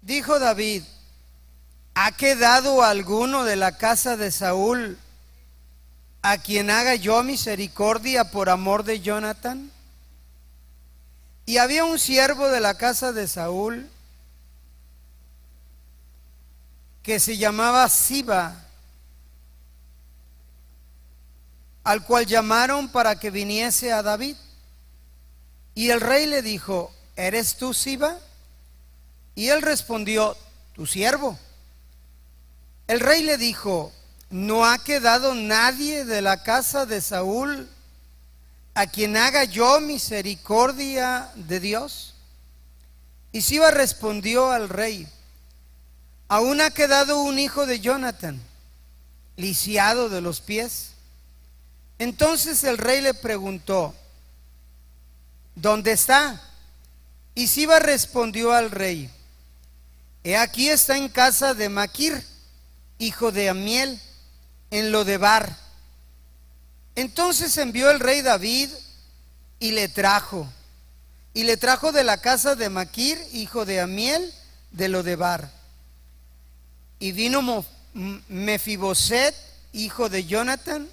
Dijo David: ¿ha quedado alguno de la casa de Saúl a quien haga yo misericordia por amor de Jonathan? Y había un siervo de la casa de Saúl que se llamaba Siba, al cual llamaron para que viniese a David. Y el rey le dijo: ¿eres tú Siba? Y él respondió: tu siervo. El rey le dijo: ¿no ha quedado nadie de la casa de Saúl a quien haga yo misericordia de Dios? Y Siba respondió al rey: aún ha quedado un hijo de Jonathan, lisiado de los pies. Entonces el rey le preguntó: ¿dónde está? Y Siba respondió al rey: he aquí está en casa de Maquir, hijo de Amiel, en Lodebar. Entonces envió el rey David y le trajo de la casa de Maquir, hijo de Amiel, de Lodebar. Y vino Mefiboset, hijo de Jonathan,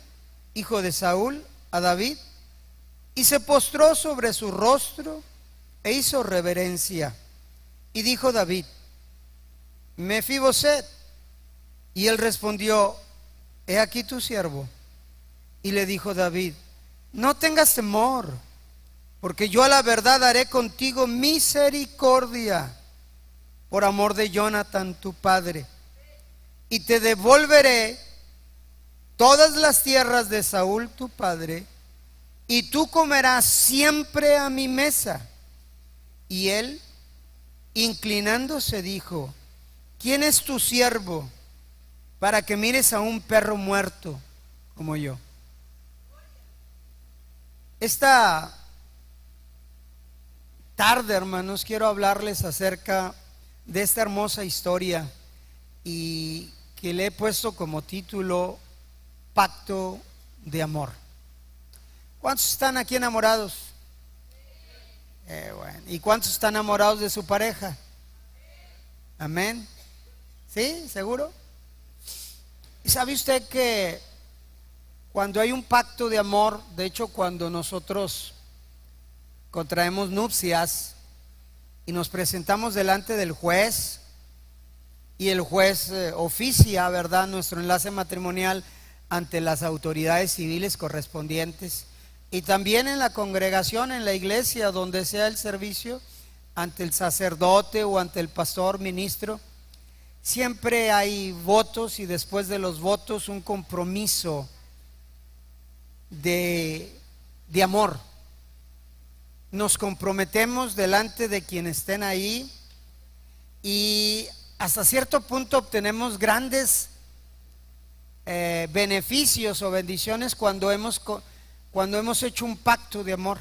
hijo de Saúl, a David, y se postró sobre su rostro e hizo reverencia. Y dijo David: Mefiboset. Y él respondió: he aquí tu siervo. Y le dijo David: no tengas temor, porque yo a la verdad haré contigo misericordia por amor de Jonathan tu padre, y te devolveré todas las tierras de Saúl tu padre, y tú comerás siempre a mi mesa. Y él, inclinándose, dijo: ¿quién es tu siervo para que mires a un perro muerto como yo? Esta tarde, hermanos, quiero hablarles acerca de esta hermosa historia, y que le he puesto como título Pacto de Amor. ¿Cuántos están aquí enamorados? Bueno. ¿Y cuántos están enamorados de su pareja? Amén. ¿Sí? ¿Seguro? ¿Y sabe usted que cuando hay un pacto de amor, de hecho cuando nosotros contraemos nupcias y nos presentamos delante del juez, y el juez oficia, ¿verdad?, nuestro enlace matrimonial ante las autoridades civiles correspondientes, y también en la congregación, en la iglesia, donde sea el servicio, ante el sacerdote o ante el pastor, ministro, siempre hay votos, y después de los votos un compromiso de amor. Nos comprometemos delante de quienes estén ahí, y hasta cierto punto obtenemos grandes beneficios o bendiciones cuando hemos hecho un pacto de amor.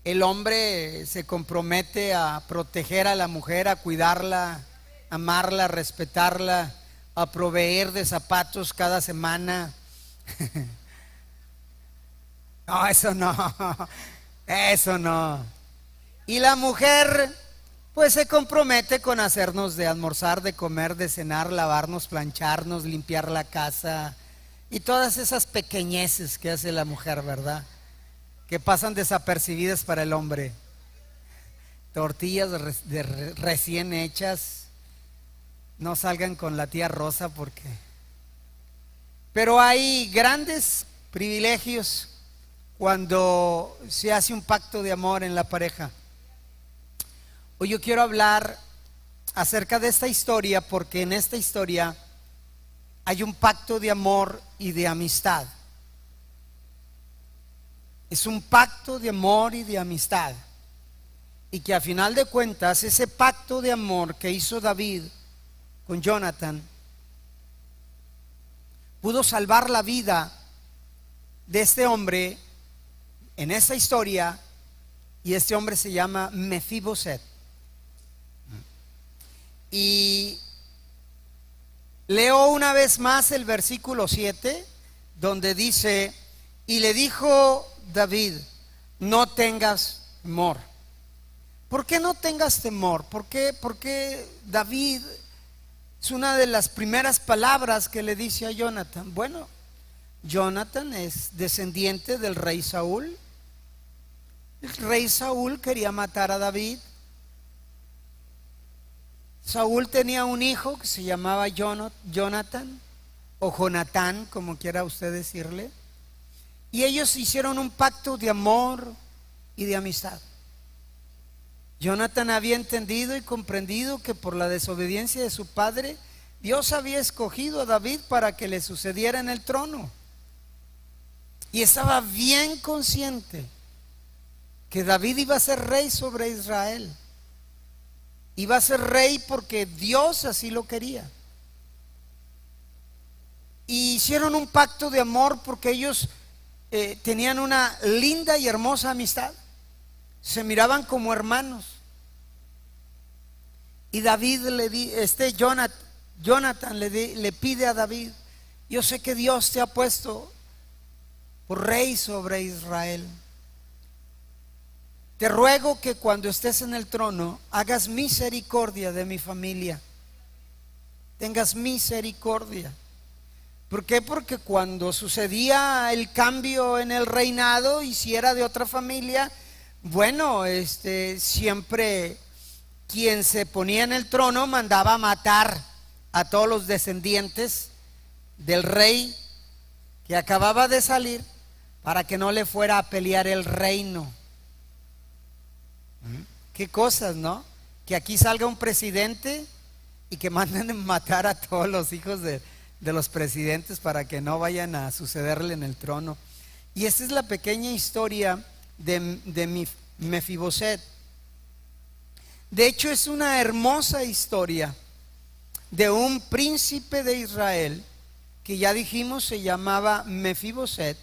El hombre se compromete a proteger a la mujer, a cuidarla, amarla, respetarla, a proveer de zapatos cada semana. No, eso no, eso no. Y la mujer pues se compromete con hacernos de almorzar, de comer, de cenar, lavarnos, plancharnos, limpiar la casa y todas esas pequeñeces que hace la mujer, ¿verdad?, que pasan desapercibidas para el hombre. Tortillas recién hechas, no salgan con la tía Rosa porque... Pero hay grandes privilegios cuando se hace un pacto de amor en la pareja. Hoy yo quiero hablar acerca de esta historia, porque en esta historia hay un pacto de amor y de amistad. Es un pacto de amor y de amistad, y que a final de cuentas ese pacto de amor que hizo David con Jonathan pudo salvar la vida de este hombre en esta historia, y este hombre se llama Mefiboset. Y leo una vez más el versículo 7, donde dice: y le dijo David: no tengas temor, ¿por qué no tengas temor? ¿Por qué David es una de las primeras palabras que le dice a Jonathan? Bueno, Jonathan es descendiente del rey Saúl. El rey Saúl quería matar a David. Saúl tenía un hijo que se llamaba Jonathan, o Jonatán, como quiera usted decirle, y ellos hicieron un pacto de amor y de amistad. Jonathan había entendido y comprendido que por la desobediencia de su padre, Dios había escogido a David para que le sucediera en el trono, y estaba bien consciente que David iba a ser rey sobre Israel. Iba a ser rey porque Dios así lo quería. Y hicieron un pacto de amor porque ellos tenían una linda y hermosa amistad. Se miraban como hermanos. Y David Jonathan le pide a David: yo sé que Dios te ha puesto por rey sobre Israel. Te ruego que cuando estés en el trono hagas misericordia de mi familia. Tengas misericordia. ¿Por qué? Porque cuando sucedía el cambio en el reinado, y si era de otra familia, bueno, siempre quien se ponía en el trono mandaba matar a todos los descendientes del rey que acababa de salir, para que no le fuera a pelear el reino. Qué cosas, ¿no? Que aquí salga un presidente y que manden matar a todos los hijos de los presidentes para que no vayan a sucederle en el trono. Y esta es la pequeña historia de Mefiboset. De hecho, es una hermosa historia de un príncipe de Israel que ya dijimos se llamaba Mefiboset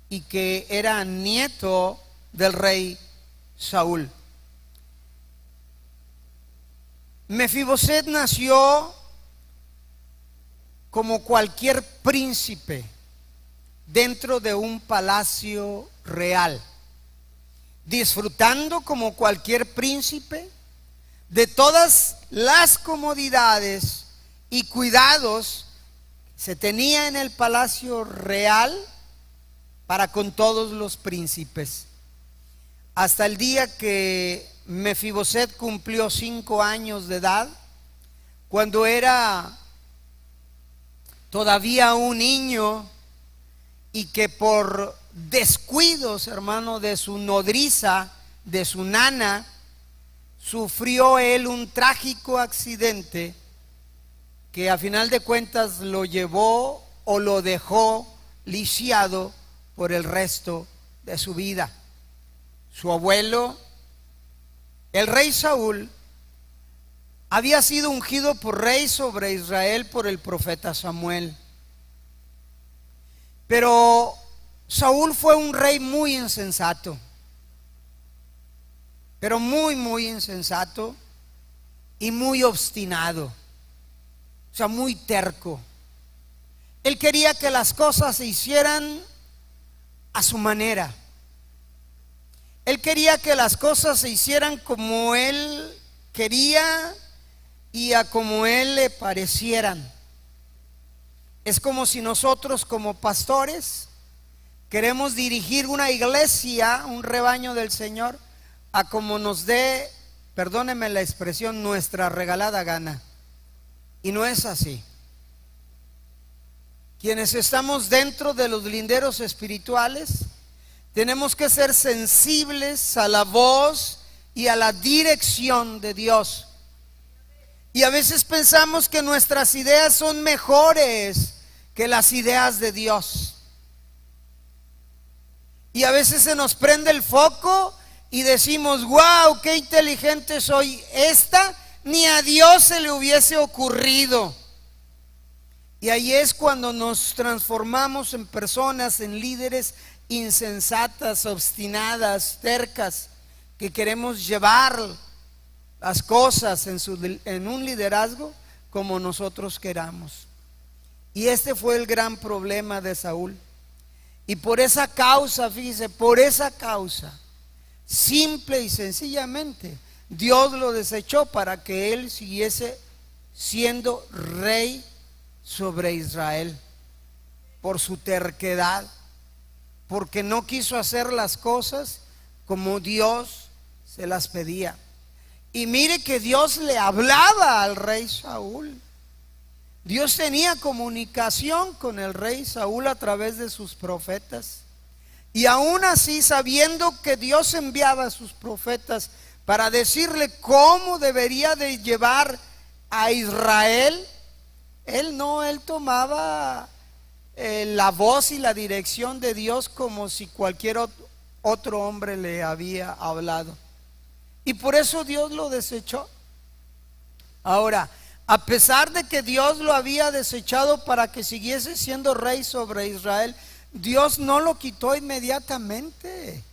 y que era nieto del rey Saúl. Mefiboset nació como cualquier príncipe dentro de un palacio real, disfrutando como cualquier príncipe de todas las comodidades y cuidados que se tenía en el palacio real para con todos los príncipes. Hasta el día que Mefiboset cumplió 5 años de edad, cuando era todavía un niño, y que por descuidos, hermano, de su nodriza, de su nana, sufrió él un trágico accidente que a final de cuentas lo llevó o lo dejó lisiado por el resto de su vida. Su abuelo, el rey Saúl, había sido ungido por rey sobre Israel por el profeta Samuel. Pero Saúl fue un rey muy insensato, pero muy insensato y muy obstinado, o sea, muy terco. Él quería que las cosas se hicieran a su manera. Él quería que las cosas se hicieran como él quería y a como él le parecieran. Es como si nosotros como pastores queremos dirigir una iglesia, un rebaño del Señor, a como nos dé, perdónenme la expresión, nuestra regalada gana. Y no es así. Quienes estamos dentro de los linderos espirituales, tenemos que ser sensibles a la voz y a la dirección de Dios. Y a veces pensamos que nuestras ideas son mejores que las ideas de Dios. Y a veces se nos prende el foco y decimos: wow, qué inteligente soy. Esta ni a Dios se le hubiese ocurrido. Y ahí es cuando nos transformamos en personas, en líderes insensatas, obstinadas, tercas, que queremos llevar las cosas en un liderazgo como nosotros queramos. Y este fue el gran problema de Saúl. Y por esa causa, fíjese, por esa causa simple y sencillamente Dios lo desechó para que él siguiese siendo rey sobre Israel, por su terquedad, porque no quiso hacer las cosas como Dios se las pedía. Y mire que Dios le hablaba al rey Saúl. Dios tenía comunicación con el rey Saúl a través de sus profetas. Y aún así, sabiendo que Dios enviaba a sus profetas para decirle cómo debería de llevar a Israel, él tomaba la voz y la dirección de Dios como si cualquier otro hombre le había hablado. Y por eso Dios lo desechó. Ahora, a pesar de que Dios lo había desechado para que siguiese siendo rey sobre Israel, Dios no lo quitó inmediatamente.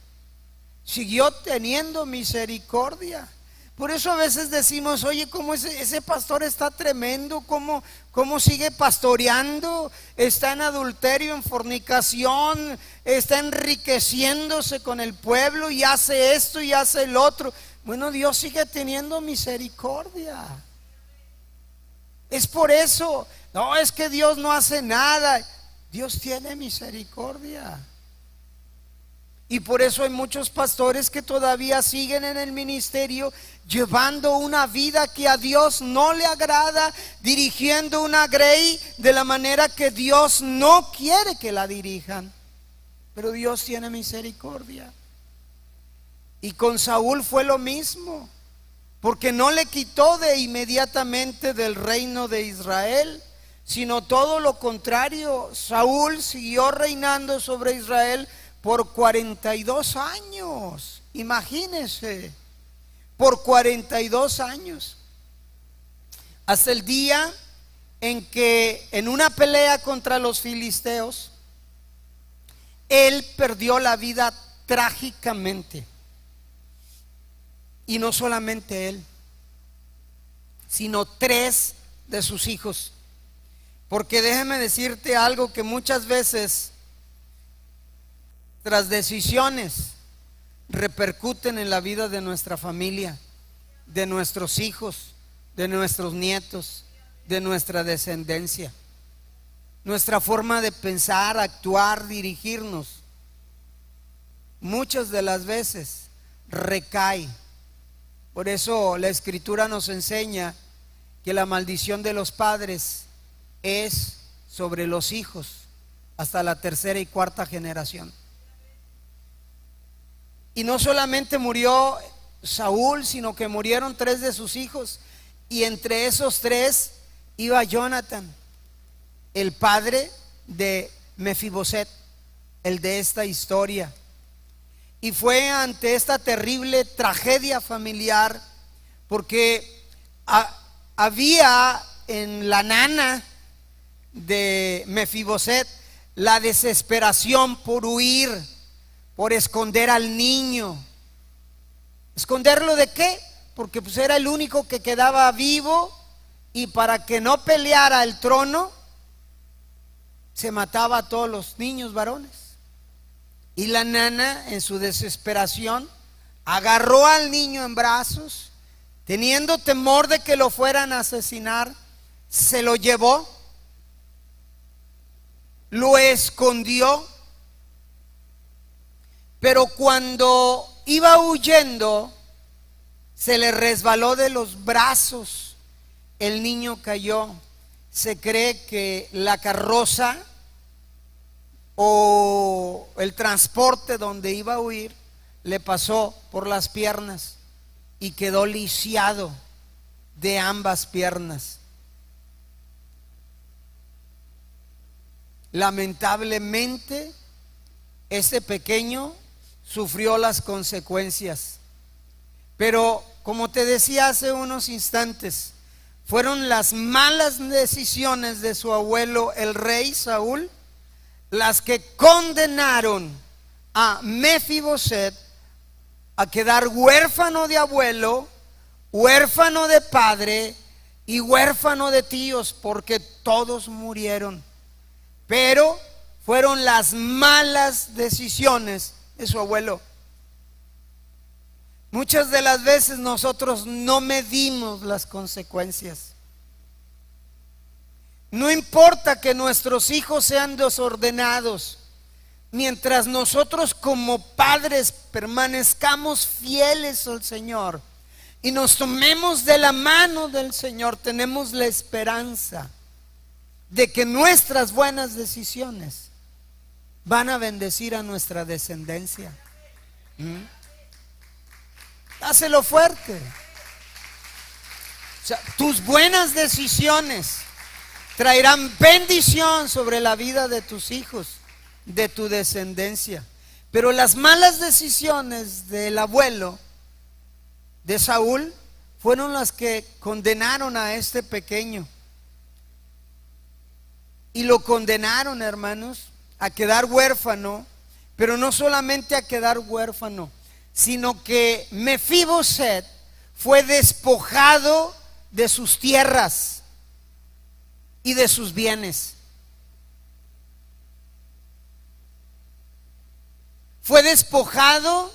Siguió teniendo misericordia. Por eso a veces decimos: oye, ¿cómo ese pastor está tremendo? ¿Cómo sigue pastoreando? Está en adulterio, en fornicación, está enriqueciéndose con el pueblo y hace esto y hace el otro. Bueno, Dios sigue teniendo misericordia. Es por eso. No, es que Dios no hace nada. Dios tiene misericordia. Y por eso hay muchos pastores que todavía siguen en el ministerio, llevando una vida que a Dios no le agrada, dirigiendo una grey de la manera que Dios no quiere que la dirijan. Pero Dios tiene misericordia. Y con Saúl fue lo mismo, porque no le quitó de inmediatamente del reino de Israel, sino todo lo contrario. Saúl siguió reinando sobre Israel por 42 años. Imagínense, por 42 años, hasta el día en que en una pelea contra los filisteos él perdió la vida trágicamente. Y no solamente él, sino 3 de sus hijos. Porque déjame decirte algo, que muchas veces nuestras decisiones repercuten en la vida de nuestra familia, de nuestros hijos, de nuestros nietos, de nuestra descendencia. Nuestra forma de pensar, actuar, dirigirnos, muchas de las veces recae. Por eso la Escritura nos enseña que la maldición de los padres es sobre los hijos hasta la 3ª y 4ª generación. Y no solamente murió Saúl, sino que murieron 3 de sus hijos. Y entre esos 3 iba Jonatán, el padre de Mefiboset, el de esta historia. Y fue ante esta terrible tragedia familiar, porque había en la nana de Mefiboset la desesperación por huir, por esconder al niño. ¿Esconderlo de qué? Porque pues era el único que quedaba vivo, y para que no peleara el trono se mataba a todos los niños varones. Y la nana, en su desesperación, agarró al niño en brazos, teniendo temor de que lo fueran a asesinar, se lo llevó, lo escondió. Pero cuando iba huyendo, se le resbaló de los brazos, el niño cayó. Se cree que la carroza o el transporte donde iba a huir le pasó por las piernas y quedó lisiado de ambas piernas. Lamentablemente, ese pequeño sufrió las consecuencias. Pero como te decía hace unos instantes, fueron las malas decisiones de su abuelo, el rey Saúl, las que condenaron a Mefiboset a quedar huérfano de abuelo, huérfano de padre y huérfano de tíos, porque todos murieron. Pero fueron las malas decisiones de su abuelo. Muchas de las veces nosotros no medimos las consecuencias. No importa que nuestros hijos sean desordenados, mientras nosotros como padres permanezcamos fieles al Señor y nos tomemos de la mano del Señor, tenemos la esperanza de que nuestras buenas decisiones van a bendecir a nuestra descendencia. Dáselo fuerte. O sea, tus buenas decisiones traerán bendición sobre la vida de tus hijos, de tu descendencia. Pero las malas decisiones del abuelo de Saúl fueron las que condenaron a este pequeño. Y lo condenaron, hermanos, a quedar huérfano. Pero no solamente a quedar huérfano, sino que Mefiboset fue despojado de sus tierras y de sus bienes. Fue despojado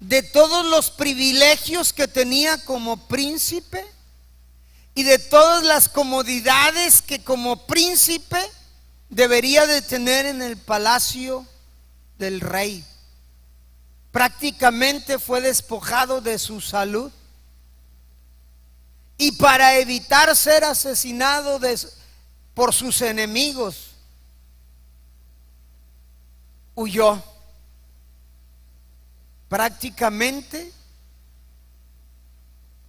de todos los privilegios que tenía como príncipe y de todas las comodidades que como príncipe debería de tener en el palacio del rey. Prácticamente fue despojado de su salud, y para evitar ser asesinado por sus enemigos, huyó prácticamente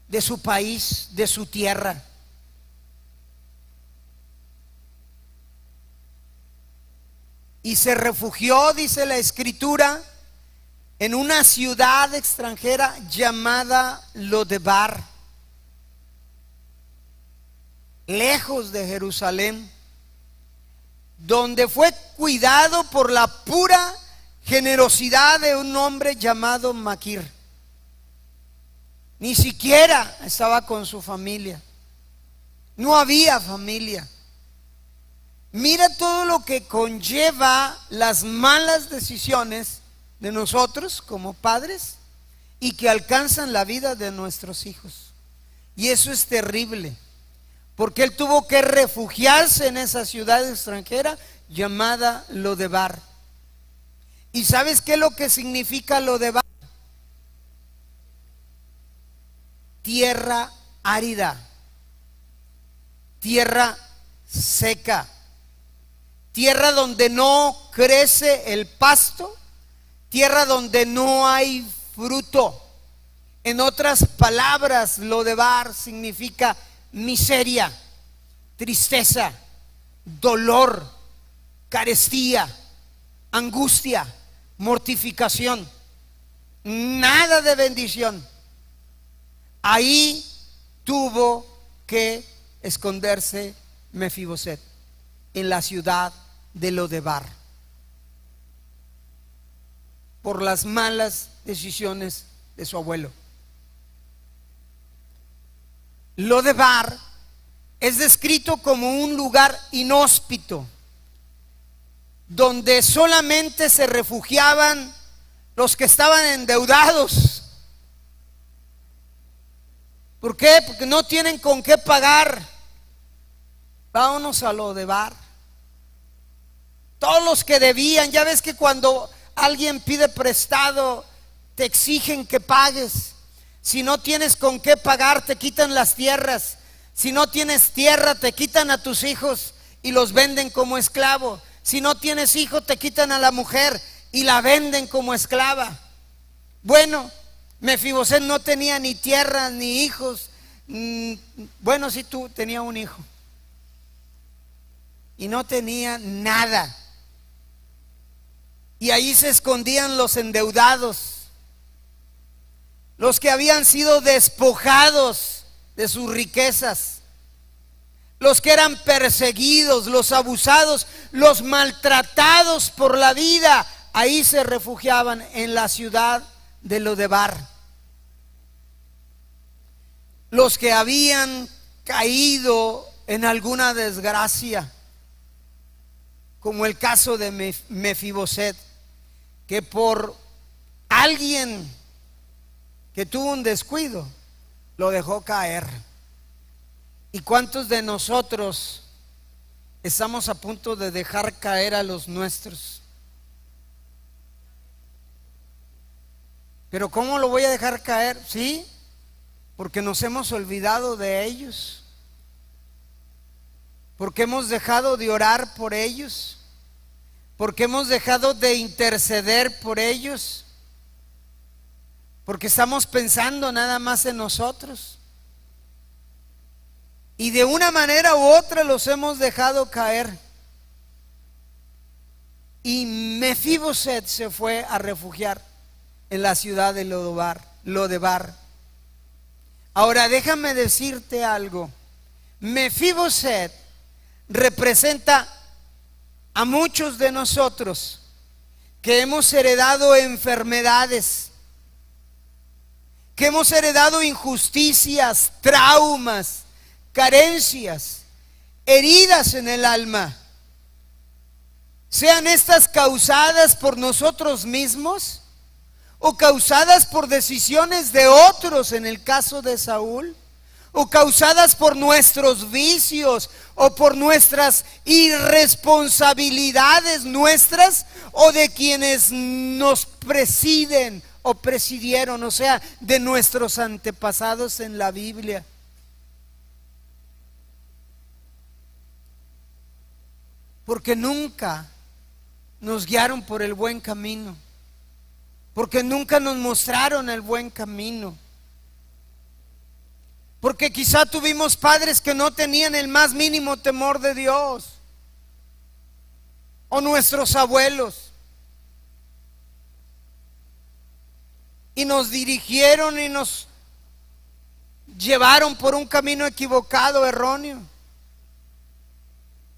de su país, de su tierra. Y se refugió, dice la Escritura, en una ciudad extranjera llamada Lodebar, lejos de Jerusalén, donde fue cuidado por la pura generosidad de un hombre llamado Maquir. Ni siquiera estaba con su familia, no había familia. Mira todo lo que conlleva las malas decisiones de nosotros como padres y que alcanzan la vida de nuestros hijos. Y eso es terrible, porque él tuvo que refugiarse en esa ciudad extranjera llamada Lodebar. ¿Y sabes qué es lo que significa Lodebar? Tierra árida, tierra seca, tierra donde no crece el pasto, tierra donde no hay fruto. En otras palabras, Lodebar significa miseria, tristeza, dolor, carestía, angustia, mortificación, nada de bendición. Ahí tuvo que esconderse Mefiboset, en la ciudad de Lodebar, por las malas decisiones de su abuelo. Lodebar es descrito como un lugar inhóspito, donde solamente se refugiaban los que estaban endeudados. ¿Por qué? Porque no tienen con qué pagar. Vámonos a Lodebar. Todos los que debían, ya ves que cuando alguien pide prestado, te exigen que pagues. Si no tienes con qué pagar, te quitan las tierras. Si no tienes tierra, te quitan a tus hijos y los venden como esclavo. Si no tienes hijo, te quitan a la mujer y la venden como esclava. Bueno, Mefiboset no tenía ni tierra ni hijos. Bueno, sí, tú tenía un hijo y no tenía nada. Y ahí se escondían los endeudados, los que habían sido despojados de sus riquezas, los que eran perseguidos, los abusados, los maltratados por la vida. Ahí se refugiaban, en la ciudad de Lodebar. Los que habían caído en alguna desgracia, como el caso de Mefiboset, que por alguien que tuvo un descuido, lo dejó caer. ¿Y cuántos de nosotros estamos a punto de dejar caer a los nuestros? Pero ¿cómo lo voy a dejar caer? Sí, porque nos hemos olvidado de ellos, porque hemos dejado de orar por ellos, porque hemos dejado de interceder por ellos, porque estamos pensando nada más en nosotros. Y de una manera u otra los hemos dejado caer. Y Mefiboset se fue a refugiar en la ciudad de Lodebar. Ahora déjame decirte algo. Mefiboset representa a muchos de nosotros que hemos heredado enfermedades, que hemos heredado injusticias, traumas, carencias, heridas en el alma, sean estas causadas por nosotros mismos o causadas por decisiones de otros, en el caso de Saúl, o causadas por nuestros vicios o por nuestras irresponsabilidades nuestras o de quienes nos presiden o presidieron, o sea, de nuestros antepasados en la Biblia. Porque nunca nos guiaron por el buen camino, porque nunca nos mostraron el buen camino, porque quizá tuvimos padres que no tenían el más mínimo temor de Dios, o nuestros abuelos, y nos dirigieron y nos llevaron por un camino equivocado, erróneo.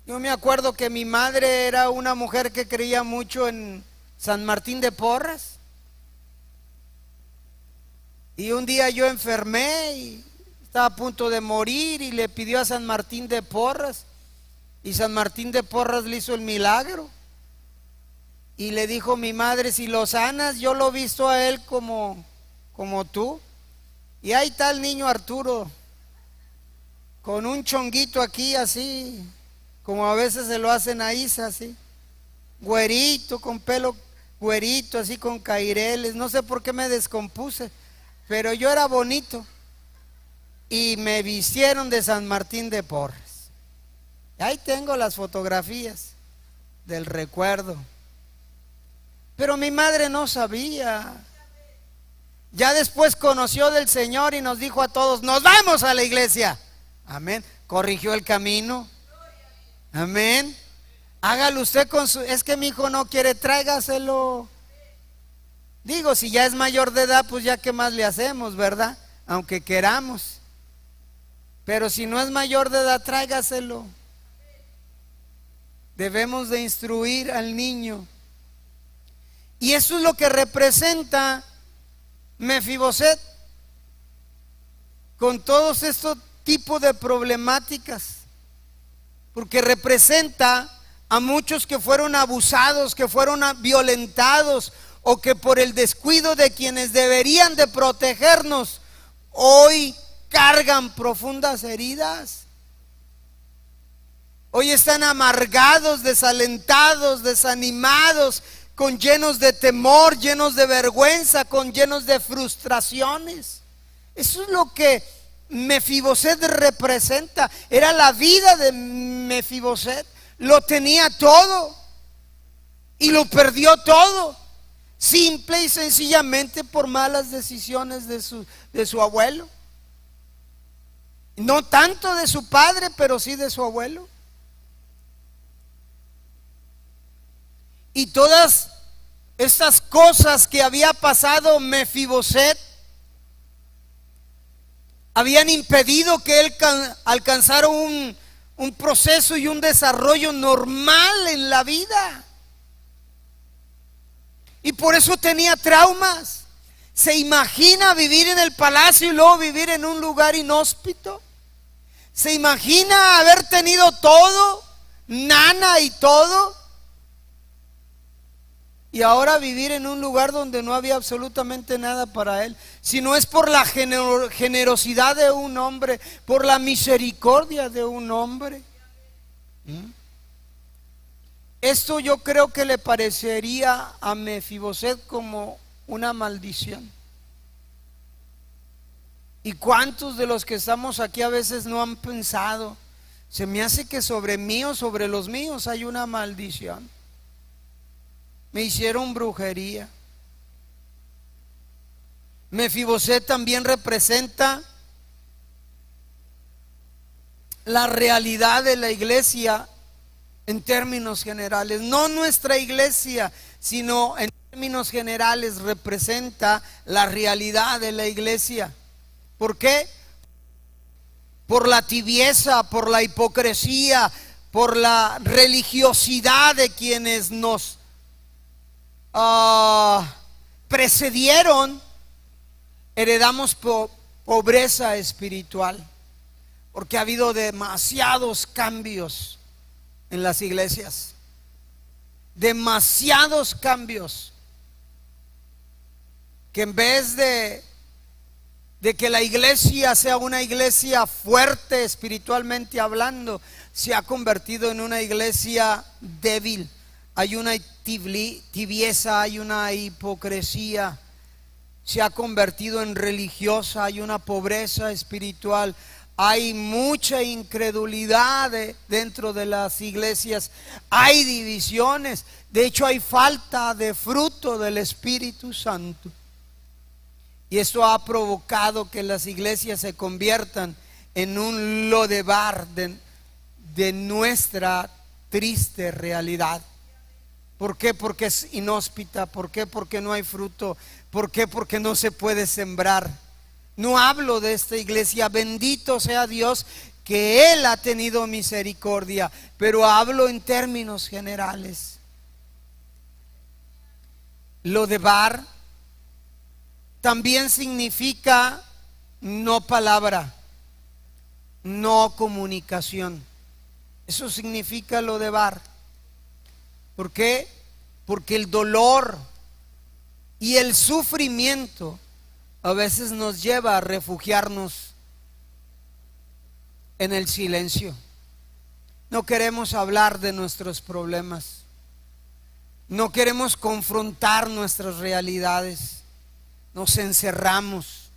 Yo me acuerdo que mi madre era una mujer que creía mucho en San Martín de Porras. Y un día yo enfermé y estaba a punto de morir y le pidió a San Martín de Porras. Y San Martín de Porras le hizo el milagro. Y le dijo mi madre: si lo sanas, yo lo he visto a él como tú. Y ahí está el niño Arturo, con un chonguito aquí así, como a veces se lo hacen a Isa, así, güerito, con pelo güerito, así con caireles. No sé por qué me descompuse, pero yo era bonito. Y me vistieron de San Martín de Porras. Ahí tengo las fotografías del recuerdo. Pero mi madre no sabía. Ya después conoció del Señor y nos dijo a todos: nos vamos a la iglesia. Amén. Corrigió el camino. Amén. Hágalo usted con su... Es que mi hijo no quiere, tráigaselo. Digo, si ya es mayor de edad, pues ya qué más le hacemos, ¿verdad? Aunque queramos. Pero si no es mayor de edad, tráigaselo. Debemos de instruir al niño. Y eso es lo que representa Mefiboset, con todos estos tipos de problemáticas, porque representa a muchos que fueron abusados, que fueron violentados, o que por el descuido de quienes deberían de protegernos, hoy cargan profundas heridas. Hoy están amargados, desalentados, desanimados, con llenos de temor, llenos de vergüenza, con llenos de frustraciones. Eso es lo que Mefiboset representa. Era la vida de Mefiboset. Lo tenía todo y lo perdió todo, simple y sencillamente por malas decisiones de su abuelo. No tanto de su padre, pero sí de su abuelo. Y todas estas cosas que había pasado Mefiboset habían impedido que él alcanzara un proceso y un desarrollo normal en la vida. Y por eso tenía traumas. ¿Se imagina vivir en el palacio y luego vivir en un lugar inhóspito? ¿Se imagina haber tenido todo, nana y todo, y ahora vivir en un lugar donde no había absolutamente nada para él, sino es por la generosidad de un hombre, por la misericordia de un hombre. Esto yo creo que le parecería a Mefiboset como una maldición. ¿Y cuántos de los que estamos aquí a veces no han pensado, se me hace que sobre mí o sobre los míos hay una maldición? Me hicieron brujería. Mefiboset también representa la realidad de la iglesia en términos generales. No nuestra iglesia, sino en términos generales representa la realidad de la iglesia. ¿Por qué? Por la tibieza, por la hipocresía, por la religiosidad de quienes nos precedieron. Heredamos pobreza espiritual, porque ha habido demasiados cambios en las iglesias, demasiados cambios, que en vez de que la iglesia sea una iglesia fuerte espiritualmente hablando, se ha convertido en una iglesia débil. Hay una tibieza, hay una hipocresía, se ha convertido en religiosa, hay una pobreza espiritual, hay mucha incredulidad dentro de las iglesias, hay divisiones, de hecho hay falta de fruto del Espíritu Santo. Y esto ha provocado que las iglesias se conviertan en un lodebar de nuestra triste realidad. ¿Por qué? Porque es inhóspita. ¿Por qué? Porque no hay fruto. ¿Por qué? Porque no se puede sembrar. No hablo de esta iglesia, bendito sea Dios que Él ha tenido misericordia, pero hablo en términos generales. Lodebar también significa no palabra, no comunicación. Eso significa Lodebar. ¿Por qué? Porque el dolor y el sufrimiento a veces nos lleva a refugiarnos en el silencio. No queremos hablar de nuestros problemas. No queremos confrontar nuestras realidades. Nos encerramos.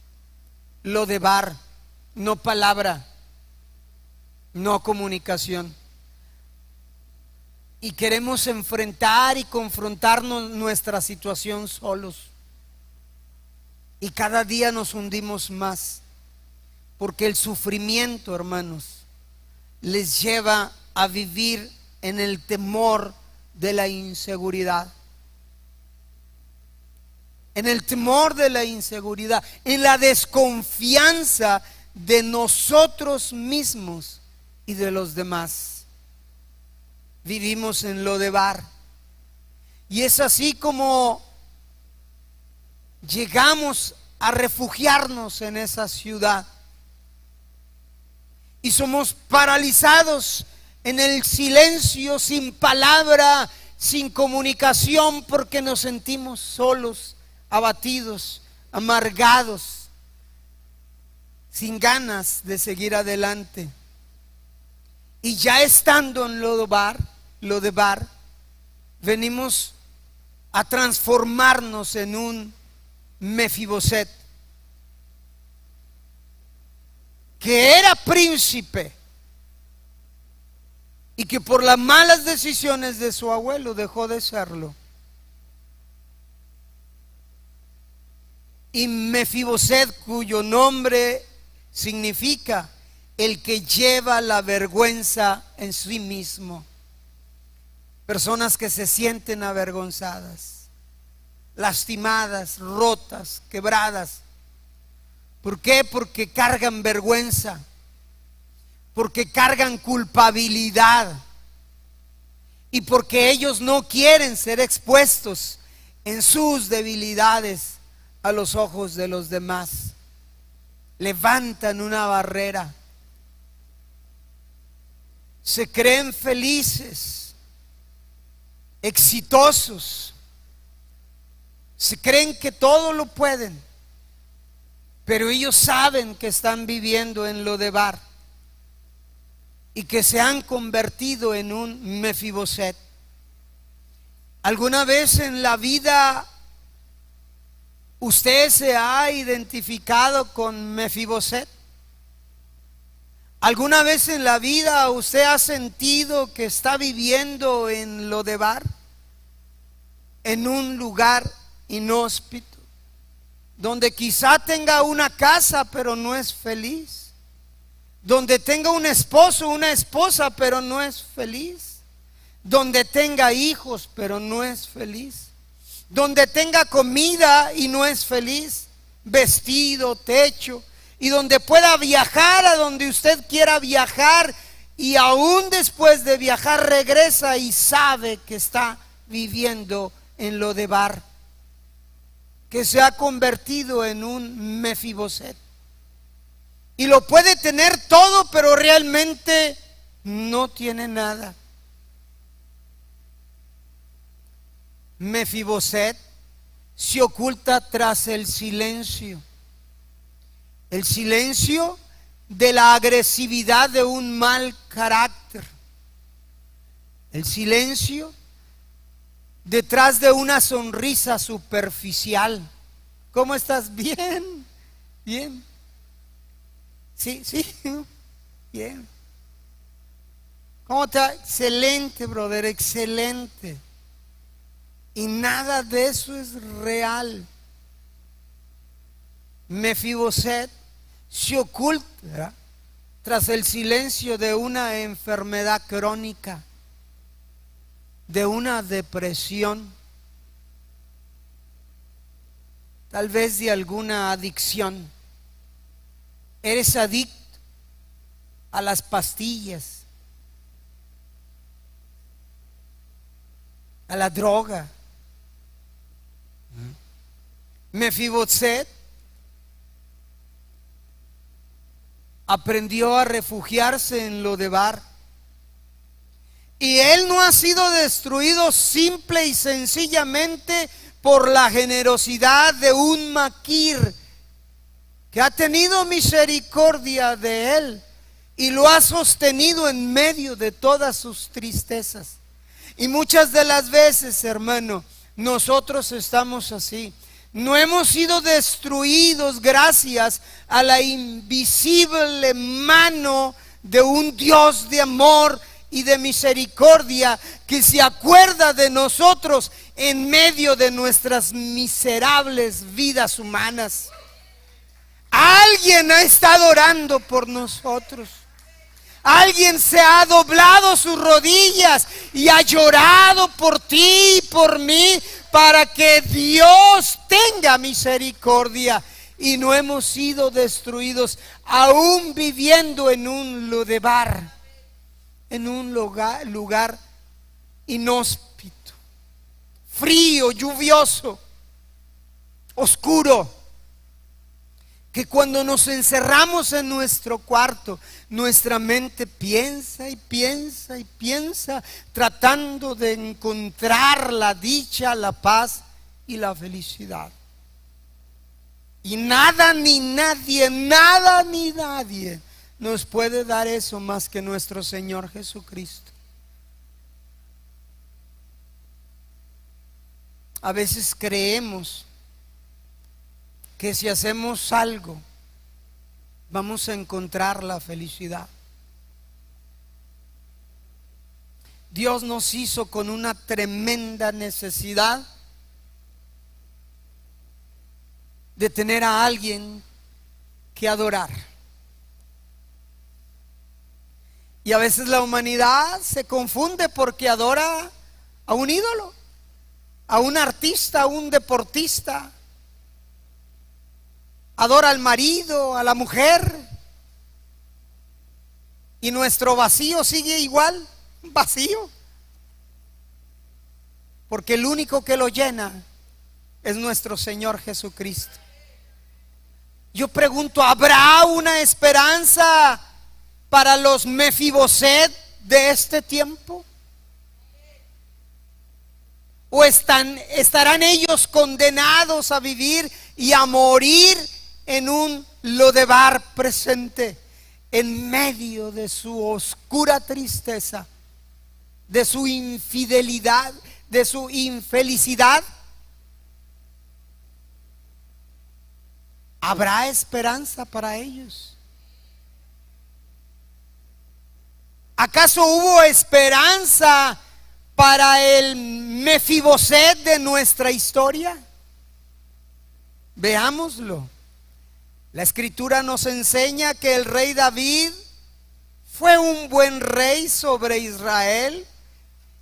Lodebar, no palabra, no comunicación. Y queremos enfrentar y confrontarnos nuestra situación solos. Y cada día nos hundimos más, porque el sufrimiento, hermanos, les lleva a vivir en el temor de la inseguridad. En el temor de la inseguridad, en la desconfianza de nosotros mismos y de los demás. Vivimos en Lodebar. Y es así como llegamos a refugiarnos en esa ciudad. Y somos paralizados en el silencio, sin palabra, sin comunicación, porque nos sentimos solos, abatidos, amargados, sin ganas de seguir adelante. Y ya estando en Lodebar, venimos a transformarnos en un Mefiboset, que era príncipe y que por las malas decisiones de su abuelo dejó de serlo. Y Mefiboset, cuyo nombre significa el que lleva la vergüenza en sí mismo. Personas que se sienten avergonzadas, lastimadas, rotas, quebradas. ¿Por qué? Porque cargan vergüenza, porque cargan culpabilidad y porque ellos no quieren ser expuestos en sus debilidades a los ojos de los demás. Levantan una barrera, se creen felices, exitosos, Se creen que todo lo pueden, pero ellos saben que están viviendo en Lodebar y que se han convertido en un Mefiboset. ¿Alguna vez en la vida usted se ha identificado con Mefiboset? ¿Alguna vez en la vida usted ha sentido que está viviendo en Lodebar, en un lugar inhóspito, donde quizá tenga una casa pero no es feliz, donde tenga un esposo, una esposa pero no es feliz, donde tenga hijos pero no es feliz, donde tenga comida y no es feliz, vestido, techo, y donde pueda viajar a donde usted quiera viajar, y aún después de viajar regresa y sabe que está viviendo en Lodebar, que se ha convertido en un Mefiboset? Y lo puede tener todo, pero realmente no tiene nada. Mefiboset se oculta tras el silencio de la agresividad de un mal carácter, el silencio detrás de una sonrisa superficial. ¿Cómo estás? Bien, bien. Sí, bien. ¿Cómo te va? Excelente, brother, excelente. Y nada de eso es real. Mefiboset se oculta tras el silencio de una enfermedad crónica, de una depresión, tal vez de alguna adicción. Eres adicto a las pastillas, a la droga. Mefiboset aprendió a refugiarse en Lodebar, y él no ha sido destruido simple y sencillamente por la generosidad de un Maquir que ha tenido misericordia de él y lo ha sostenido en medio de todas sus tristezas. Y muchas de las veces, hermano, nosotros estamos así. No hemos sido destruidos gracias a la invisible mano de un Dios de amor y de misericordia que se acuerda de nosotros en medio de nuestras miserables vidas humanas. Alguien ha estado orando por nosotros. Alguien se ha doblado sus rodillas y ha llorado por ti y por mí para que Dios tenga misericordia, y no hemos sido destruidos aún viviendo en un Lodebar, en un lugar inhóspito, frío, lluvioso, oscuro, que cuando nos encerramos en nuestro cuarto, nuestra mente piensa y piensa y piensa, tratando de encontrar la dicha, la paz y la felicidad. Y nada ni nadie nos puede dar eso más que nuestro Señor Jesucristo. A veces creemos que si hacemos algo vamos a encontrar la felicidad. Dios nos hizo con una tremenda necesidad de tener a alguien que adorar. Y a veces la humanidad se confunde porque adora a un ídolo, a un artista, a un deportista. Adora al marido, a la mujer, y nuestro vacío sigue igual, vacío, porque el único que lo llena es nuestro Señor Jesucristo. Yo pregunto, ¿habrá una esperanza para los Mefiboset de este tiempo? ¿O estarán ellos condenados a vivir y a morir en un Lodebar presente, en medio de su oscura tristeza, de su infidelidad, de su infelicidad? ¿Habrá esperanza para ellos? ¿Acaso hubo esperanza para el Mefiboset de nuestra historia? Veámoslo. La escritura nos enseña que el rey David fue un buen rey sobre Israel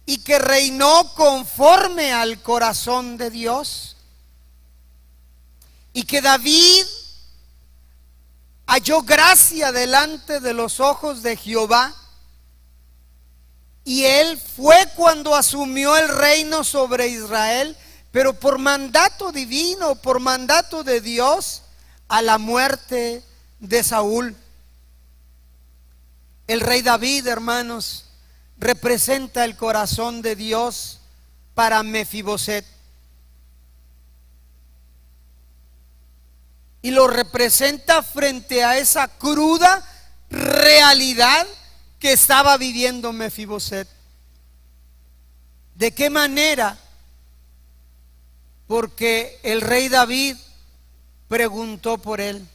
y que reinó conforme al corazón de Dios. Y que David halló gracia delante de los ojos de Jehová. Y él fue cuando asumió el reino sobre Israel, pero por mandato divino, por mandato de Dios, a la muerte de Saúl. El rey David, hermanos, representa el corazón de Dios para Mefiboset. Y lo representa frente a esa cruda realidad que estaba viviendo Mefiboset. ¿De qué manera? Porque el rey David preguntó por él.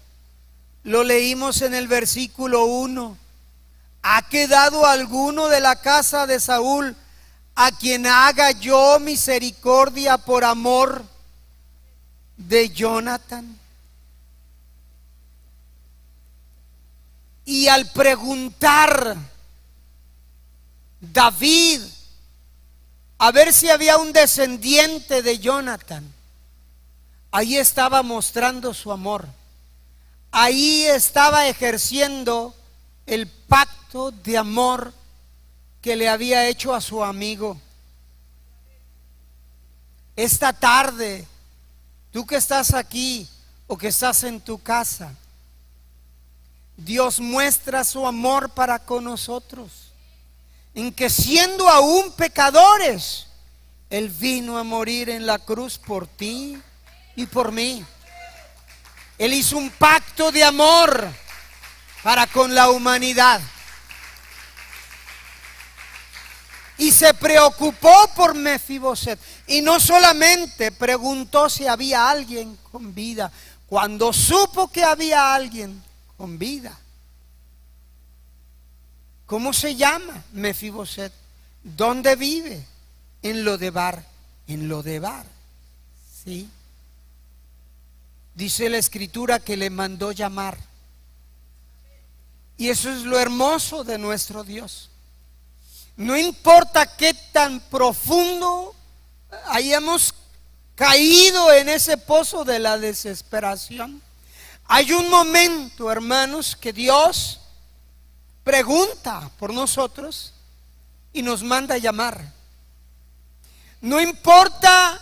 Lo leímos en el versículo 1. ¿Ha quedado alguno de la casa de Saúl a quien haga yo misericordia por amor de Jonathan? Y al preguntar David a ver si había un descendiente de Jonathan, ahí estaba mostrando su amor. Ahí estaba ejerciendo el pacto de amor que le había hecho a su amigo. Esta tarde, tú que estás aquí o que estás en tu casa, Dios muestra su amor para con nosotros, en que siendo aún pecadores, Él vino a morir en la cruz por ti y por mí. Él hizo un pacto de amor para con la humanidad y se preocupó por Mefiboset. Y no solamente preguntó si había alguien con vida, cuando supo que había alguien con vida. ¿Cómo se llama Mefiboset? ¿Dónde vive? En Lodebar. En Lodebar, ¿sí? Dice la escritura que le mandó llamar. Y eso es lo hermoso de nuestro Dios. No importa qué tan profundo hayamos caído en ese pozo de la desesperación, hay un momento, hermanos, que Dios pregunta por nosotros y nos manda a llamar. No importa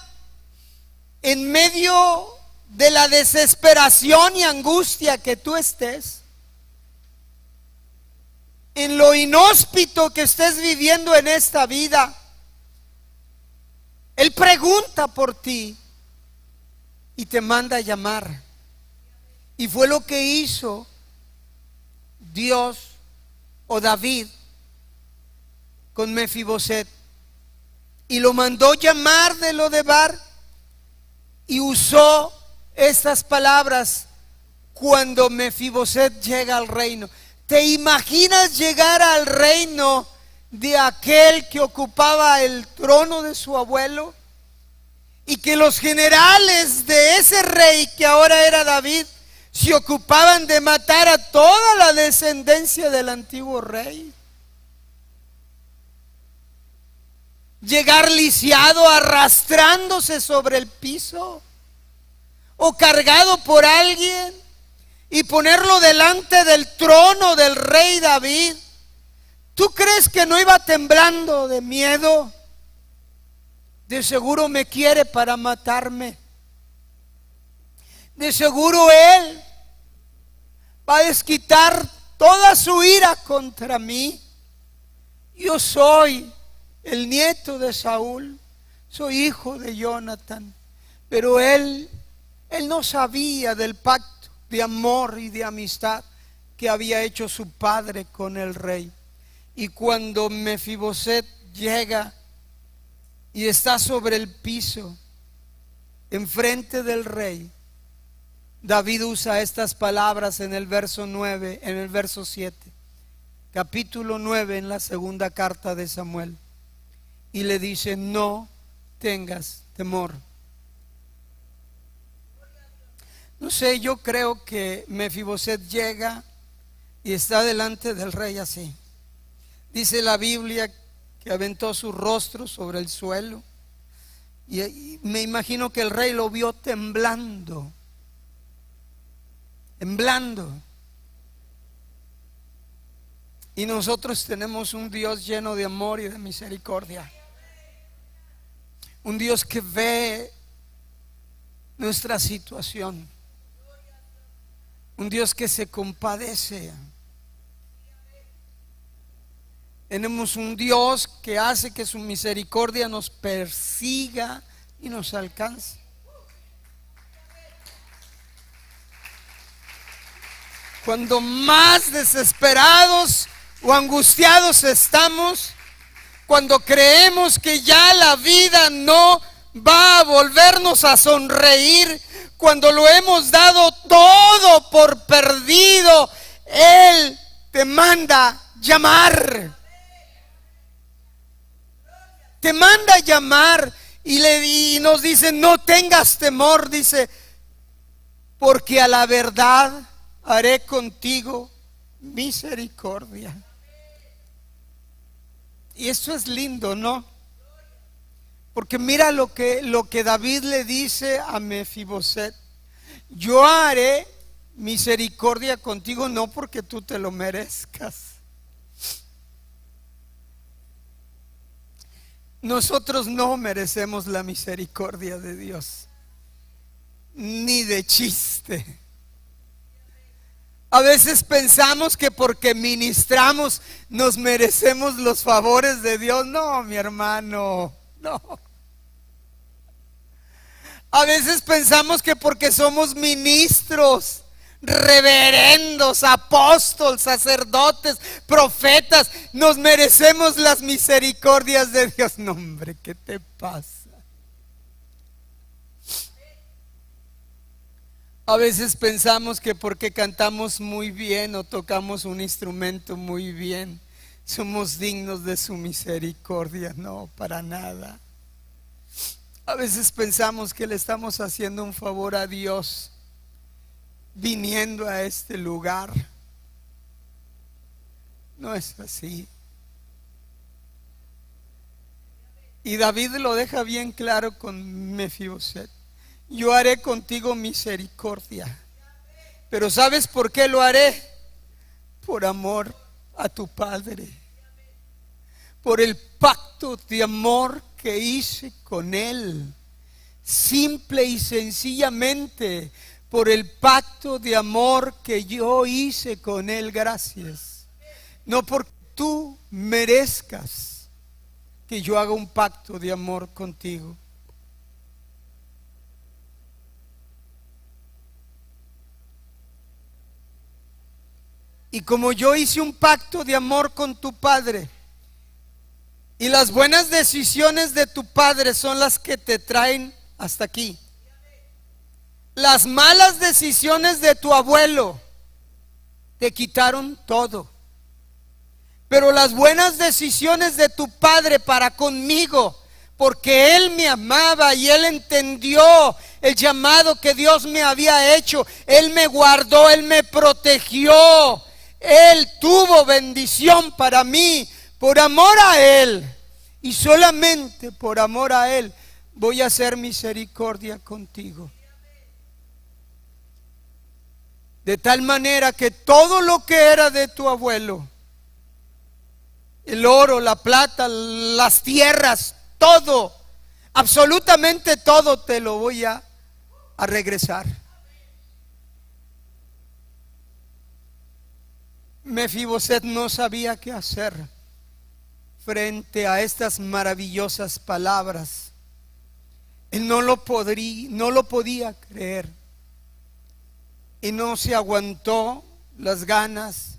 en medio de la desesperación y angustia que tú estés, en lo inhóspito que estés viviendo en esta vida, Él pregunta por ti y te manda a llamar. Y fue lo que hizo Dios o David con Mefiboset. Y lo mandó llamar de Lodebar y usó estas palabras cuando Mefiboset llega al reino. ¿Te imaginas llegar al reino de aquel que ocupaba el trono de su abuelo? Y que los generales de ese rey que ahora era David se ocupaban de matar a toda la descendencia del antiguo rey. Llegar lisiado, arrastrándose sobre el piso o cargado por alguien y ponerlo delante del trono del rey David. ¿Tú crees que no iba temblando de miedo? De seguro me quiere para matarme. De seguro él va a desquitar toda su ira contra mí. Yo soy el nieto de Saúl. soy hijo de Jonathan. Pero él no sabía del pacto de amor y de amistad que había hecho su padre con el rey. Y cuando Mefiboset llega y está sobre el piso, enfrente del rey, David usa estas palabras en el verso 9, en el verso 7, capítulo 9 en la segunda carta de Samuel, y le dice: no tengas temor. No sé, yo creo que Mefiboset llega y está delante del rey así. Dice la Biblia que aventó su rostro sobre el suelo, y me imagino que el rey lo vio temblando. Y nosotros tenemos un Dios lleno de amor y de misericordia, un Dios que ve nuestra situación, un Dios que se compadece. Tenemos un Dios que hace que su misericordia nos persiga y nos alcance. Cuando más desesperados o angustiados estamos, cuando creemos que ya la vida no va a volvernos a sonreír, cuando lo hemos dado todo por perdido, Él te manda llamar. Te manda llamar y nos dice: no tengas temor, dice, porque a la verdad haré contigo misericordia. Y esto es lindo, ¿no? Porque mira lo que David le dice a Mefiboset: yo haré misericordia contigo, no porque tú te lo merezcas. Nosotros no merecemos la misericordia de Dios, ni de chiste. A veces pensamos que porque ministramos nos merecemos los favores de Dios. No, mi hermano, no. A veces pensamos que porque somos ministros, reverendos, apóstoles, sacerdotes, profetas, nos merecemos las misericordias de Dios. No, hombre, ¿qué te pasa? A veces pensamos que porque cantamos muy bien o tocamos un instrumento muy bien, somos dignos de su misericordia. No, para nada. A veces pensamos que le estamos haciendo un favor a Dios viniendo a este lugar. No es así. Y David lo deja bien claro con Mefiboset: yo haré contigo misericordia. Pero ¿sabes por qué lo haré? Por amor a tu padre, por el pacto de amor que hice con él. Simple y sencillamente por el pacto de amor que yo hice con él. Gracias. No porque tú merezcas que yo haga un pacto de amor contigo. Y como yo hice un pacto de amor con tu padre, y las buenas decisiones de tu padre son las que te traen hasta aquí, las malas decisiones de tu abuelo te quitaron todo, pero las buenas decisiones de tu padre para conmigo, porque él me amaba y él entendió el llamado que Dios me había hecho, él me guardó, él me protegió, él tuvo bendición para mí. Por amor a él, y solamente por amor a él, voy a hacer misericordia contigo. De tal manera que todo lo que era de tu abuelo, el oro, la plata, las tierras, todo, absolutamente todo, te lo voy a regresar. Mefiboset no sabía qué hacer frente a estas maravillosas palabras Él no lo podía creer. Y no se aguantó las ganas.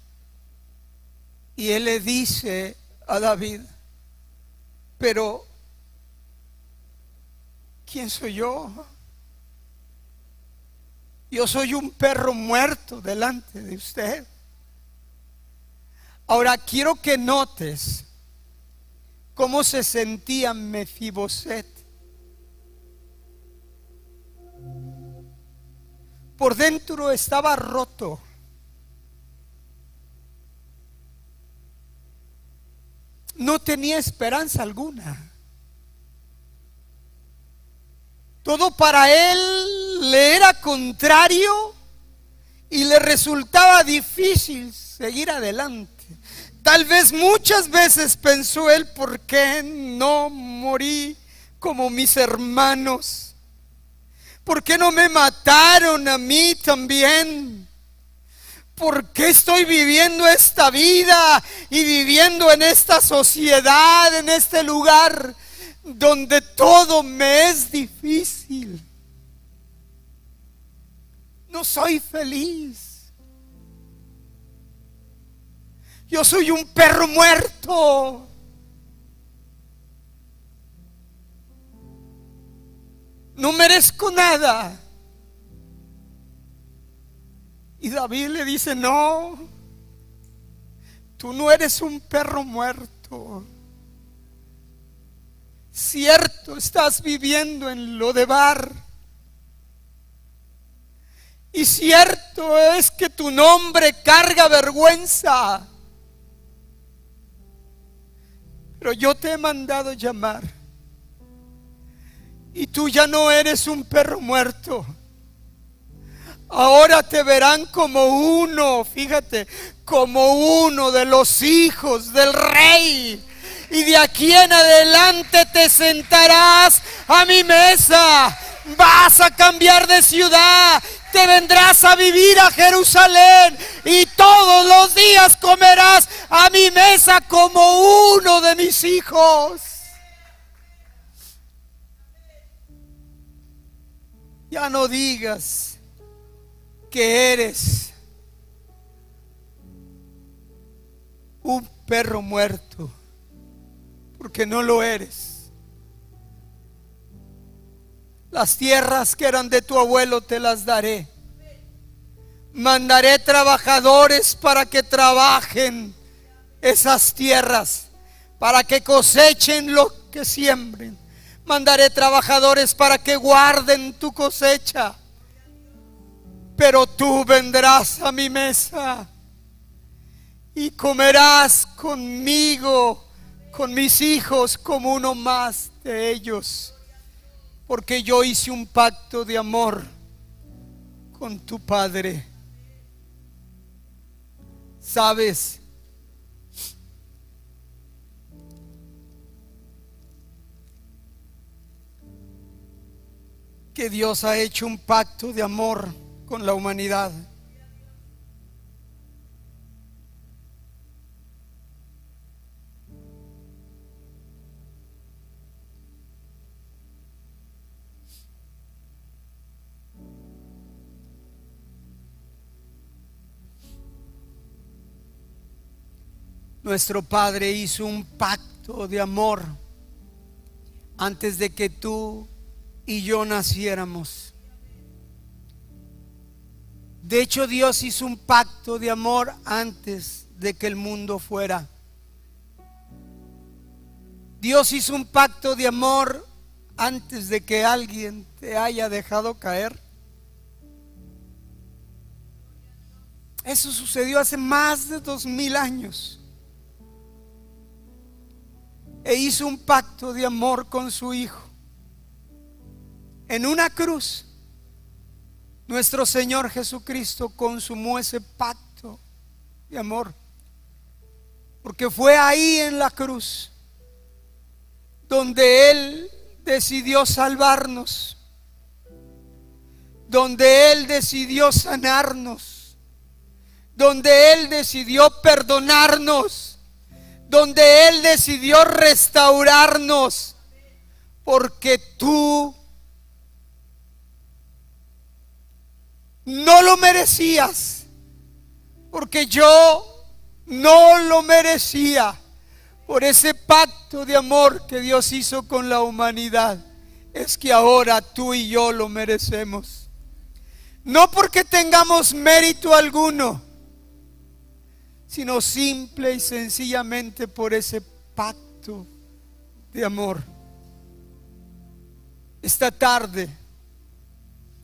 Y él le dice a David: pero ¿quién soy yo? Yo soy un perro muerto delante de usted. Ahora quiero que notes cómo se sentía Mefiboset. Por dentro estaba roto. No tenía esperanza alguna. Todo para él le era contrario y le resultaba difícil seguir adelante. Tal vez muchas veces pensó él: ¿por qué no morí como mis hermanos? ¿Por qué no me mataron a mí también? ¿Por qué estoy viviendo esta vida y viviendo en esta sociedad, en este lugar donde todo me es difícil? No soy feliz. Yo soy un perro muerto. No merezco nada. Y David le dice: no, tú no eres un perro muerto. Cierto, estás viviendo en Lodebar. Y cierto es que tu nombre carga vergüenza. Pero yo te he mandado llamar. Y tú ya no eres un perro muerto. Ahora te verán como uno, fíjate, como uno de los hijos del rey. Y de aquí en adelante te sentarás a mi mesa. Vas a cambiar de ciudad. Te vendrás a vivir a Jerusalén. Y todos los días comerás a mi mesa como uno de mis hijos. Ya no digas que eres un perro muerto, porque no lo eres. Las tierras que eran de tu abuelo te las daré. Mandaré trabajadores para que trabajen esas tierras, para que cosechen lo que siembren. Mandaré trabajadores para que guarden tu cosecha. Pero tú vendrás a mi mesa y comerás conmigo, con mis hijos, como uno más de ellos. Porque yo hice un pacto de amor con tu padre. ¿Sabes? Que Dios ha hecho un pacto de amor con la humanidad. Nuestro Padre hizo un pacto de amor antes de que tú y yo naciéramos. De hecho, Dios hizo un pacto de amor antes de que el mundo fuera. Dios hizo un pacto de amor antes de que alguien te haya dejado caer. Eso sucedió hace más de 2000 años. E hizo un pacto de amor con su Hijo. En una cruz, nuestro Señor Jesucristo consumó ese pacto de amor. Porque fue ahí en la cruz donde Él decidió salvarnos, donde Él decidió sanarnos, donde Él decidió perdonarnos, donde Él decidió restaurarnos. Porque tú no lo merecías, porque yo no lo merecía, por ese pacto de amor que Dios hizo con la humanidad, es que ahora tú y yo lo merecemos. No porque tengamos mérito alguno, sino simple y sencillamente por ese pacto de amor. Esta tarde,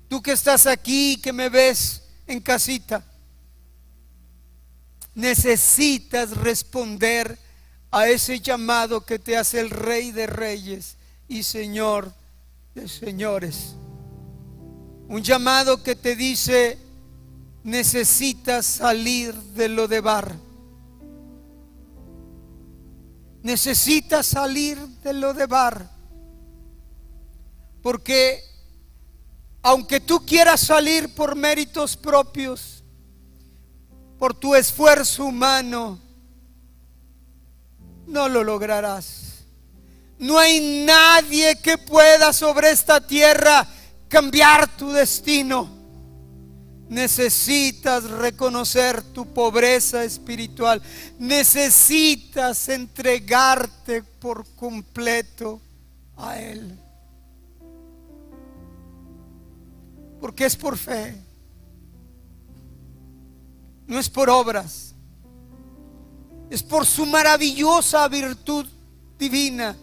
tú que estás aquí, que me ves en casita, necesitas responder a ese llamado que te hace el Rey de Reyes y Señor de Señores. Un llamado que te dice: necesitas salir de Lodebar. Necesitas salir de Lodebar. Porque aunque tú quieras salir por méritos propios, por tu esfuerzo humano, no lo lograrás. No hay nadie que pueda sobre esta tierra cambiar tu destino. Necesitas reconocer tu pobreza espiritual. Necesitas entregarte por completo a Él. Porque es por fe. No es por obras. Es por su maravillosa virtud divina.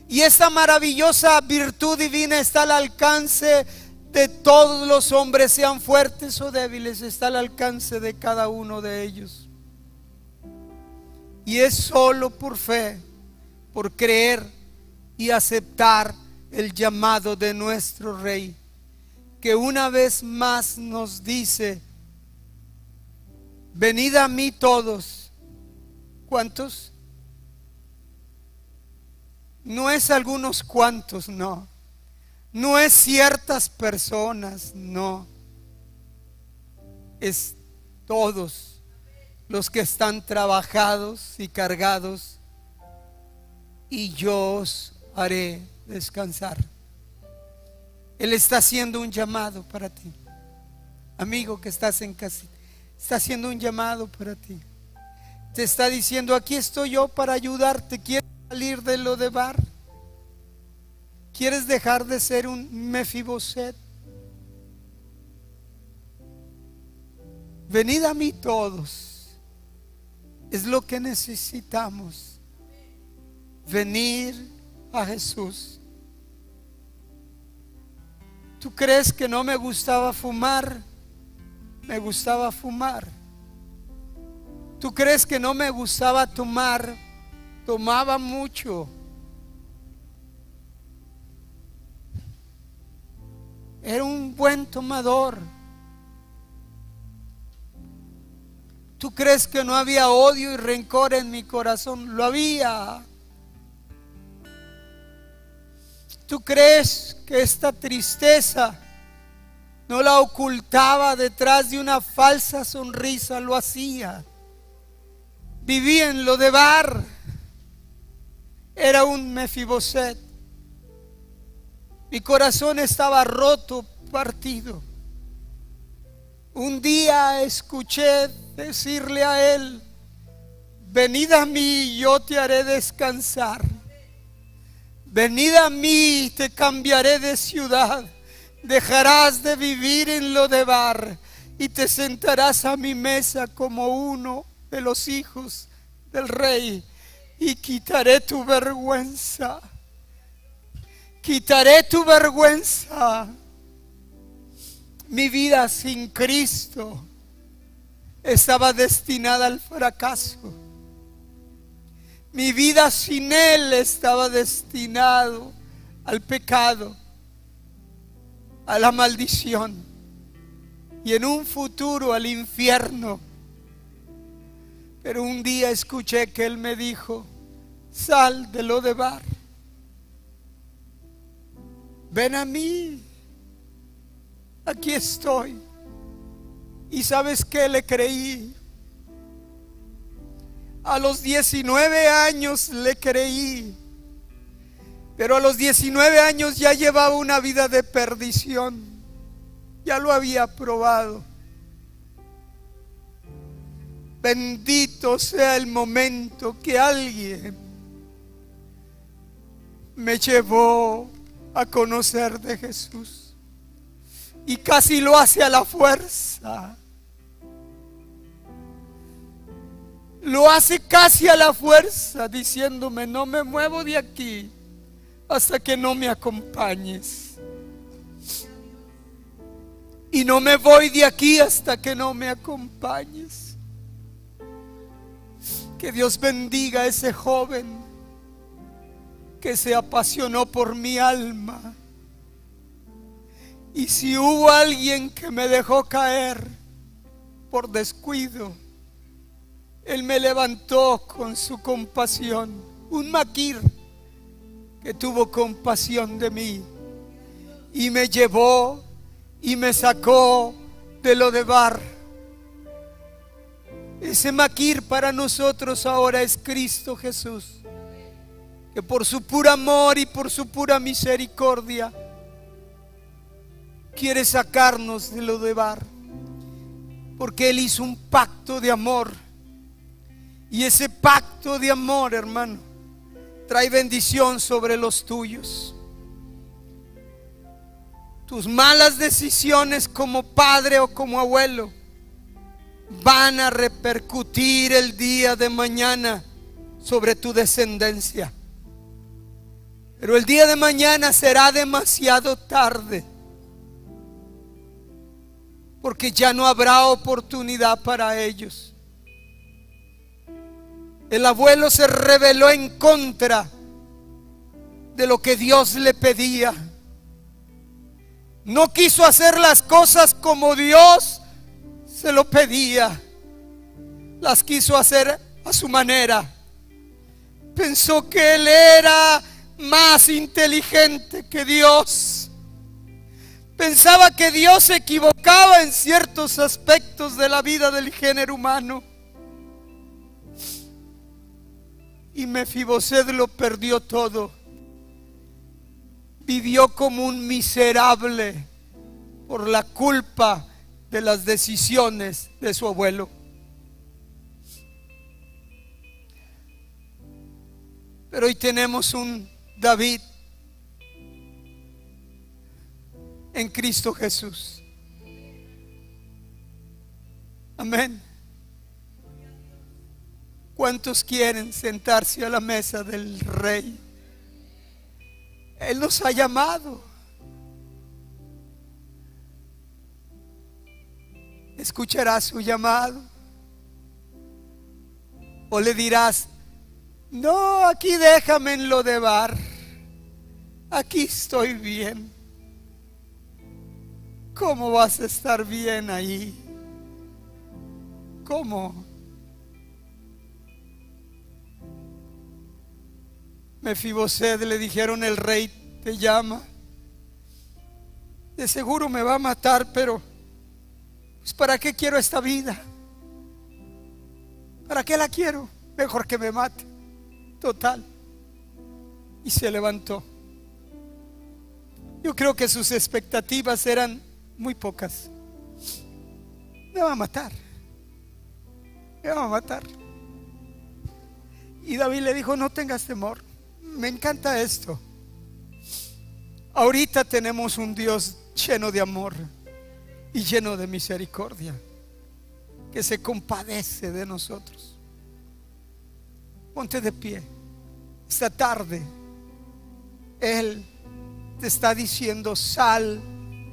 Y esa maravillosa virtud divina está al alcance de todos los hombres, sean fuertes o débiles, está al alcance de cada uno de ellos. Y es solo por fe, por creer y aceptar el llamado de nuestro Rey, que una vez más nos dice: venid a mí todos. ¿Cuántos? No es algunos cuantos, no. No es ciertas personas, no. Es todos los que están trabajados y cargados, y yo os haré descansar. Él está haciendo un llamado para ti. Amigo que estás en casa, está haciendo un llamado para ti. Te está diciendo: aquí estoy yo para ayudarte. ¿Quieres salir de Lodebar? ¿Quieres dejar de ser un Mefiboset? Venid a mí todos. Es lo que necesitamos. Venir a Jesús. ¿Tú crees que no me gustaba fumar? Me gustaba fumar. ¿Tú crees que no me gustaba tomar? Tomaba mucho. Era un buen tomador. ¿Tú crees que no había odio y rencor en mi corazón? Lo había. ¿Tú crees que esta tristeza no la ocultaba detrás de una falsa sonrisa? Lo hacía. Vivía en Lodebar. Era un Mefiboset. Mi corazón estaba roto, partido. Un día escuché decirle a Él: venid a mí y yo te haré descansar. Venid a mí y te cambiaré de ciudad. Dejarás de vivir en Lodebar y te sentarás a mi mesa como uno de los hijos del Rey, y quitaré tu vergüenza. Quitaré tu vergüenza. Mi vida sin Cristo estaba destinada al fracaso. Mi vida sin Él estaba destinado al pecado, a la maldición y en un futuro al infierno. Pero un día escuché que Él me dijo: sal de Lodebar. Ven a mí. Aquí estoy. ¿Y sabes qué? Le creí. A los 19 años le creí. Pero a los 19 años ya llevaba una vida de perdición. ya lo había probado. Bendito sea el momento que alguien me llevó a conocer de Jesús, y casi lo hace a la fuerza. Lo hace casi a la fuerza, diciéndome: no me muevo de aquí hasta que no me acompañes. Y no me voy de aquí hasta que no me acompañes. Que Dios bendiga a ese joven que se apasionó por mi alma. Y si hubo alguien que me dejó caer por descuido, Él me levantó con su compasión. Un maquir que tuvo compasión de mí y me llevó y me sacó de Lodebar. Ese maquir para nosotros ahora es Cristo Jesús, que por su puro amor y por su pura misericordia quiere sacarnos de Lodebar, porque Él hizo un pacto de amor. Y ese pacto de amor, hermano, trae bendición sobre los tuyos. Tus malas decisiones como padre o como abuelo van a repercutir el día de mañana sobre tu descendencia. Pero el día de mañana será demasiado tarde, porque ya no habrá oportunidad para ellos. El abuelo se rebeló en contra de lo que Dios le pedía. No quiso hacer las cosas como Dios se lo pedía. Las quiso hacer a su manera. Pensó que él era más inteligente que Dios. Pensaba que Dios se equivocaba en ciertos aspectos de la vida del género humano. Y Mefiboset lo perdió todo. Vivió como un miserable por la culpa de las decisiones de su abuelo. Pero hoy tenemos un David en Cristo Jesús. Amén. ¿Cuántos quieren sentarse a la mesa del Rey? Él nos ha llamado. ¿Escucharás su llamado? ¿O le dirás: no, aquí déjame en Lodebar, aquí estoy bien? ¿Cómo vas a estar bien ahí? ¿Cómo? Mefiboset, le dijeron: el rey te llama. De seguro me va a matar, pero pues ¿para qué quiero esta vida? ¿Para qué la quiero? Mejor que me mate. Total. Y se levantó. Yo creo que sus expectativas eran muy pocas. Me va a matar. Me va a matar. Y David le dijo: no tengas temor. Me encanta esto. Ahorita tenemos un Dios lleno de amor y lleno de misericordia, que se compadece de nosotros. Ponte de pie. Esta tarde Él te está diciendo: sal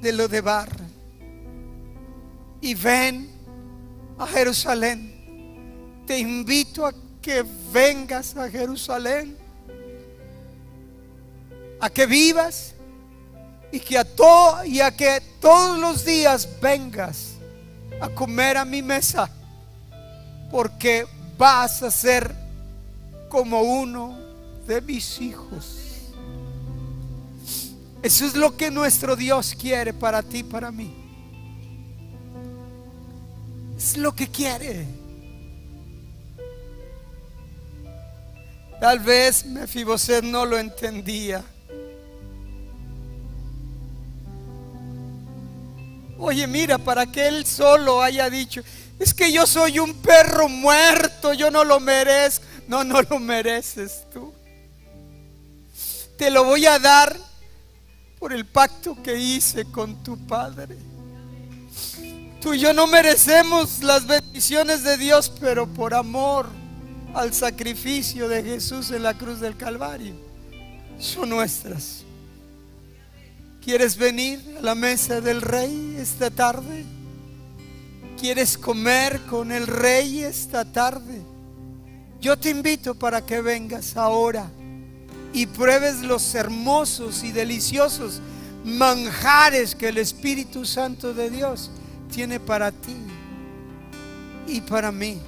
de Lodebar y ven a Jerusalén. Te invito a que vengas a Jerusalén, a que vivas y que todos los días vengas a comer a mi mesa, porque vas a ser como uno de mis hijos. Eso es lo que nuestro Dios quiere para ti, para mí. Es lo que quiere. Tal vez Mefiboset no lo entendía. Oye, mira, para que él solo haya dicho, es que yo soy un perro muerto, yo no lo merezco. No, no lo mereces tú. Te lo voy a dar por el pacto que hice con tu Padre. Tú y yo no merecemos las bendiciones de Dios, pero por amor al sacrificio de Jesús en la cruz del Calvario, son nuestras. ¿Quieres venir a la mesa del Rey esta tarde? ¿Quieres comer con el Rey esta tarde? Yo te invito para que vengas ahora y pruebes los hermosos y deliciosos manjares que el Espíritu Santo de Dios tiene para ti y para mí.